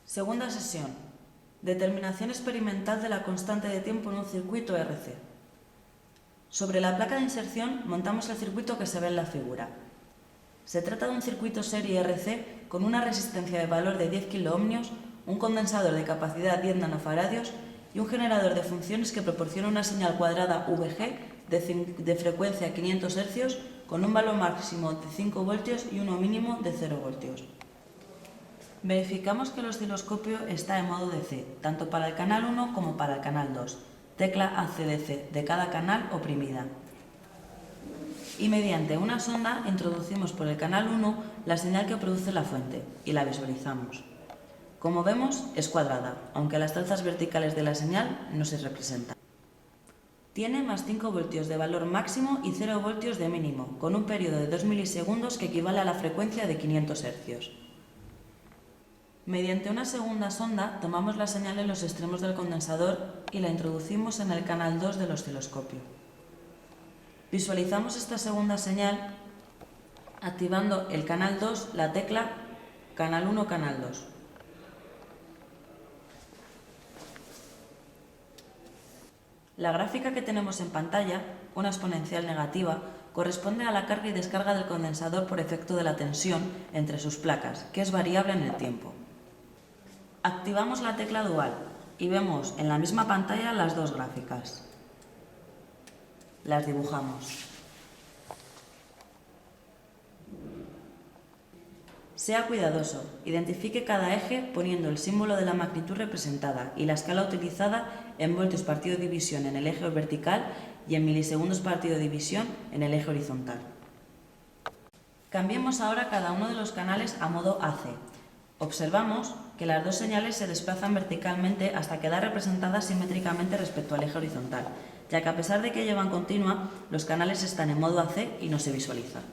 Segunda sesión. Determinación experimental de la constante de tiempo en un circuito RC. Sobre la placa de inserción montamos el circuito que se ve en la figura. Se trata de un circuito serie RC con una resistencia de valor de 10 kiloohmios, un condensador de capacidad 10 nanofaradios y un generador de funciones que proporciona una señal cuadrada VG de frecuencia 500 Hz con un valor máximo de 5 voltios y uno mínimo de 0 voltios. Verificamos que el osciloscopio está en modo DC, tanto para el canal 1 como para el canal 2, tecla ACDC de cada canal oprimida. Y mediante una sonda introducimos por el canal 1 la señal que produce la fuente y la visualizamos. Como vemos, es cuadrada, aunque las trazas verticales de la señal no se representan. Tiene más 5 voltios de valor máximo y 0 voltios de mínimo, con un periodo de 2 milisegundos que equivale a la frecuencia de 500 Hz. Mediante una segunda sonda tomamos la señal en los extremos del condensador y la introducimos en el canal 2 del osciloscopio. Visualizamos esta segunda señal activando el canal 2, la tecla canal 1, canal 2. La gráfica que tenemos en pantalla, una exponencial negativa, corresponde a la carga y descarga del condensador por efecto de la tensión entre sus placas, que es variable en el tiempo. Activamos la tecla dual y vemos en la misma pantalla las dos gráficas. Las dibujamos. Sea cuidadoso, identifique cada eje poniendo el símbolo de la magnitud representada y la escala utilizada en voltios partido división en el eje vertical y en milisegundos partido división en el eje horizontal. Cambiemos ahora cada uno de los canales a modo AC. Observamos que las dos señales se desplazan verticalmente hasta quedar representadas simétricamente respecto al eje horizontal, ya que a pesar de que llevan continua, los canales están en modo AC y no se visualizan.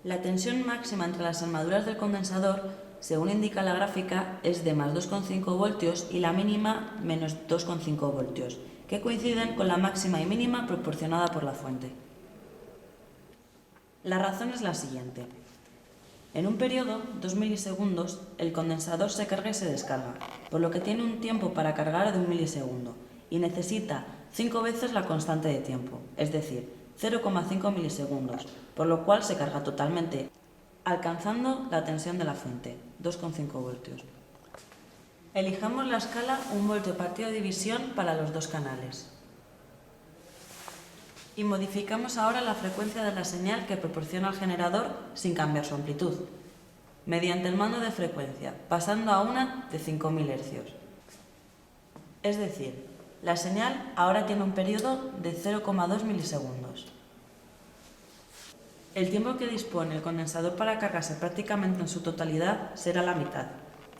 La tensión máxima entre las armaduras del condensador, según indica la gráfica, es de más 2,5 voltios y la mínima menos 2,5 voltios, que coinciden con la máxima y mínima proporcionada por la fuente. La razón es la siguiente. En un periodo, 2 milisegundos, el condensador se carga y se descarga, por lo que tiene un tiempo para cargar de 1 milisegundo y necesita 5 veces la constante de tiempo, es decir, 0,5 milisegundos, por lo cual se carga totalmente, alcanzando la tensión de la fuente, 2,5 voltios. Elijamos la escala 1 voltio partido división para los dos canales. Y modificamos ahora la frecuencia de la señal que proporciona el generador sin cambiar su amplitud, mediante el mando de frecuencia, pasando a una de 5000 Hz. Es decir, la señal ahora tiene un periodo de 0,2 milisegundos. El tiempo que dispone el condensador para cargarse prácticamente en su totalidad será la mitad,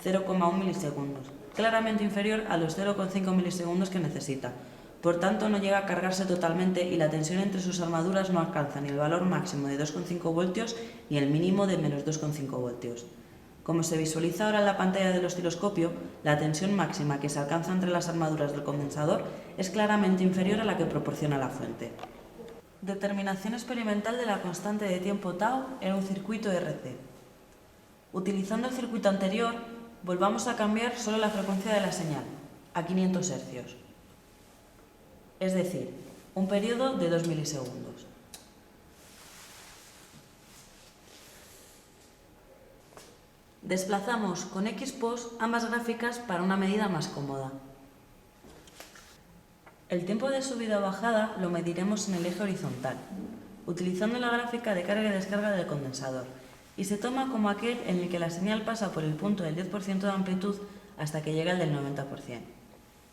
0,1 milisegundos, claramente inferior a los 0,5 milisegundos que necesita. Por tanto, no llega a cargarse totalmente y la tensión entre sus armaduras no alcanza ni el valor máximo de 2,5 voltios ni el mínimo de menos 2,5 voltios. Como se visualiza ahora en la pantalla del osciloscopio, la tensión máxima que se alcanza entre las armaduras del condensador es claramente inferior a la que proporciona la fuente. Determinación experimental de la constante de tiempo tau en un circuito RC. Utilizando el circuito anterior, volvamos a cambiar solo la frecuencia de la señal, a 500 Hz. Es decir, un periodo de 2 milisegundos. Desplazamos con Xpos ambas gráficas para una medida más cómoda. El tiempo de subida o bajada lo mediremos en el eje horizontal, utilizando la gráfica de carga y descarga del condensador, y se toma como aquel en el que la señal pasa por el punto del 10% de amplitud hasta que llega al del 90%.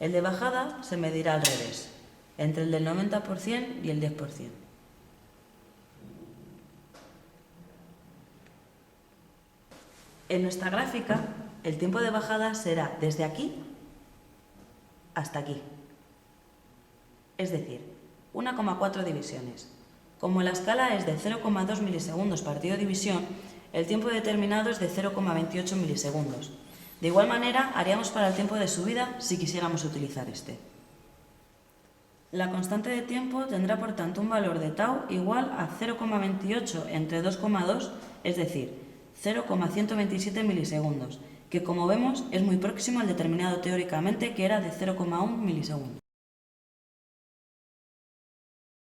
El de bajada se medirá al revés, entre el del 90% y el 10%. En nuestra gráfica, el tiempo de bajada será desde aquí hasta aquí, es decir, 1,4 divisiones. Como la escala es de 0,2 milisegundos partido división, el tiempo determinado es de 0,28 milisegundos. De igual manera, haríamos para el tiempo de subida si quisiéramos utilizar este. La constante de tiempo tendrá por tanto un valor de tau igual a 0,28 entre 2,2, es decir, 0,127 milisegundos, que como vemos es muy próximo al determinado teóricamente que era de 0,1 milisegundos.